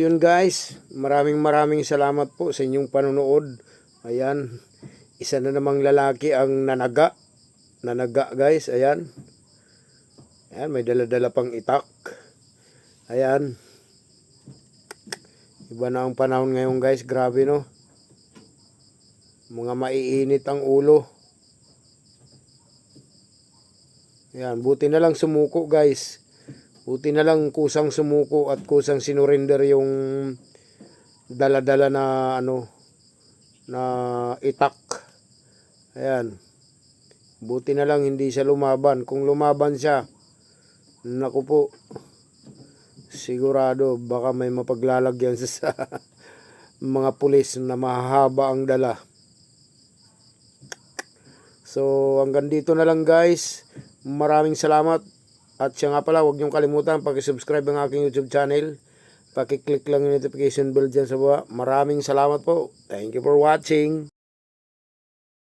yun guys, maraming salamat po sa inyong panonood. Ayan, isa na namang lalaki ang nanaga guys. Ayan, ayan, may dala-dala pang itak. Ayan, iba na ang panahon ngayon guys, grabe no, mga maiinit ang ulo. Ayan, buti na lang sumuko guys. Buti na lang kusang sumuko at kusang sinurinder yung dala-dala na na itak. Ayan. Buti na lang hindi siya lumaban. Kung lumaban siya, naku po, sigurado baka may mapaglalagyan sa mga pulis na mahahaba ang dala. So hanggang dito na lang guys. Maraming salamat. At siya nga pala, huwag niyong kalimutan pag-subscribe ang aking YouTube channel. Paki-click lang yung notification bell dyan sa baba. Maraming salamat po. Thank you for watching.